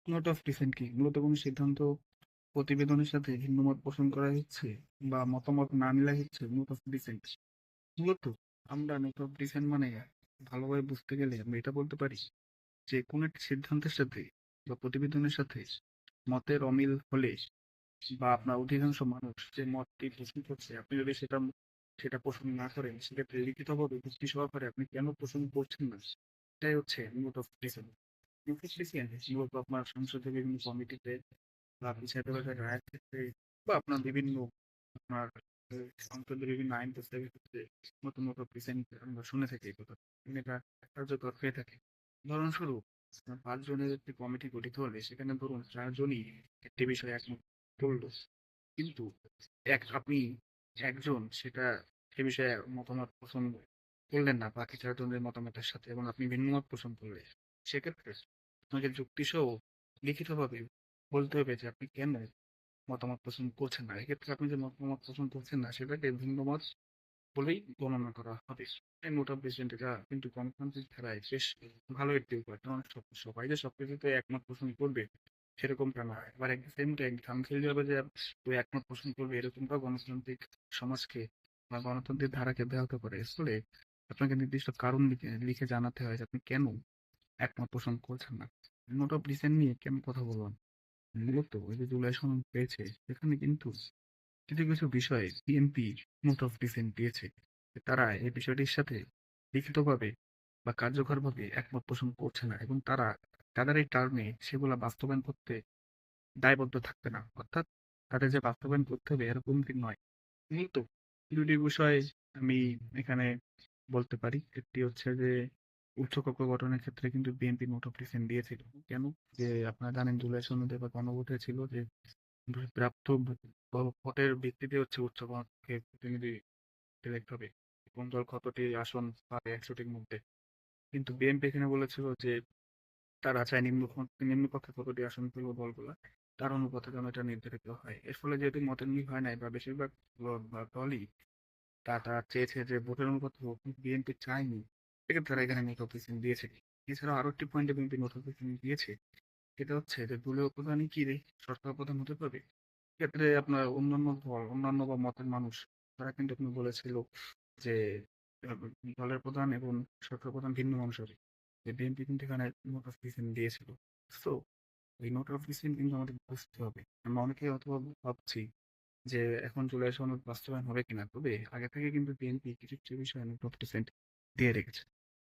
Note of dissent কি? মূলত কোনো সিদ্ধান্ত প্রতিবেদনের সাথে ভিন্নমত পোষণ করা হচ্ছে বা মতামত না মিলা হচ্ছে নোট অফ ডিসেন্ট। মূলত আমরা নোট অফ ডিসেন্ট মানে ভালোভাবে বুঝতে গেলে আমরা এটা বলতে পারি যে কোনো একটা সিদ্ধান্তের সাথে বা প্রতিবেদনের সাথে মতের অমিল হলে বা আপনার অধিকাংশ মানুষ যে মতটি পোষণ করছে আপনি যদি সেটা পোষণ না করেন, সেক্ষেত্রে লিখিতভাবে যুক্তি সহকারে আপনি কেন পোষণ করছেন না, এটাই হচ্ছে note of dissent. Note of dissent মূলত আপনার সংসদীয় বিভিন্ন কমিটিতে বা বিচার বিভাগের রায়ের ক্ষেত্রে বা আপনার বিভিন্ন আপনার সংসদের বিভিন্ন আইন প্রস্তাবের ক্ষেত্রে নতুন নতুন প্রেসেন্ট আমরা শুনে থাকি এই কথা। এটা কার্যকর হয়ে থাকে। উদাহরণস্বরূপ, আপনার ৫ জনের একটি কমিটি গঠিত হলে সেখানে ধরুন ৪ জনই একটি বিষয়ে একমত করলো। কিন্তু আপনি একজন সে বিষয়ে মতামত পোষণ করলেন না বাকি ৪ জনের মতামতের সাথে এবং আপনি ভিন্ন মত পোষণ করলেন। সেক্ষেত্রে আপনাকে যুক্তিসহ লিখিতভাবে বলতে হবে যে আপনি কেন মতামত পোষণ করছেন না। এক্ষেত্রে আপনি যে মতামত পোষণ করছেন না সেটাকে ভিন্নমত বলেই গণনা করা হবে। এই নোট অফ ডিসেন্ট এটা কিন্তু গণতান্ত্রিক ধারায় বেশ ভালো একটি উপায়। কারণ সবাই যে সবকিছুতে একমত পোষণ করবে সেরকমটা না। আবার এট দ্য সেম টাইম খামখেয়ালিভাবে যে কেউ একমত পোষণ করবে এরকমটাও গণতান্ত্রিক সমাজকে বা গণতান্ত্রিক ধারাকে ব্যাহত করে। ফলে আপনাকে নির্দিষ্ট কারণ লিখে লিখে জানাতে হয় যে আপনি কেন একমত পোষণ করছেন না। নোট অফ ডিসেন্ট নিয়ে কেন কথা বললাম? মূলত ওই যে জুলাই সনদ পেয়েছে সেখানে কিন্তু কিছু কিছু বিষয়ে বিএনপি নোট অফ ডিসেন্ট দিয়েছে। তারা এই বিষয়টির সাথে লিখিতভাবে বা কার্যকরভাবে একমত পোষণ করছে না এবং তারা তাদের এই টার্মে সেগুলা বাস্তবায়ন করতে দায়বদ্ধ থাকবে না। অর্থাৎ তাদের যে বাস্তবায়ন করতে হবে এরকম কি নয়। মূলত দুটি বিষয় আমি এখানে বলতে পারি। একটি হচ্ছে যে উচ্চকক্ষ গঠনের ক্ষেত্রে কিন্তু বিএনপি নোট অফ ডিসেন্ট দিয়েছিল। কেন? যে আপনারা জানেন জুলাই সনদে বা গণভোটে ছিল যে প্রাপ্ত ভোটের ভিত্তিতে হচ্ছে উচ্চকক্ষে প্রতিনিধি সিলেক্ট হবে। কোন দল কতটি আসন পাবে ১০০টির মধ্যে। কিন্তু বিএনপি এখানে বলেছিল যে তারা চায় নিম্নকক্ষে কতটি আসন পেল দলগুলা তার অনুপাতে যেন এটা নির্ধারিত হয়। এর ফলে যেহেতু মতের মিল হয় নাই বা বেশিরভাগ দলই তারা চেয়েছে যে ভোটের অনুপাত হোক, কিন্তু বিএনপি চায়নি। সেক্ষেত্রে তারা এখানে নোট অফ ডিসেন্ট দিয়েছে। এছাড়াও আরো একটি পয়েন্টে বিএনপি নোট অফ ডিসেন্ট দিয়েছে, সেটা হচ্ছে যে দলীয় প্রধানই কি সরকার প্রধান হতে পারবে। ক্ষেত্রে আপনার অন্যান্য দল, অন্যান্য বা মতের মানুষ তারা কিন্তু আপনি বলেছিল যে আহ, দলের প্রধান এবং সরকার প্রধান ভিন্ন মানুষ হবে। যে বিএনপি কিন্তু এখানে নোট অফ ডিসেন্ট দিয়েছিল। সো এই নোট অফ ডিসেন্ট কিন্তু আমাদের বুঝতে হবে। আমরা অনেকেই অথবা ভাবছি যে এখন জুলাই সনদ বাস্তবায়ন হবে কিনা, তবে আগে থেকে কিন্তু বিএনপি কিছু কিছু বিষয়ে নোট অফ ডিসেন্ট দিয়ে রেখেছে।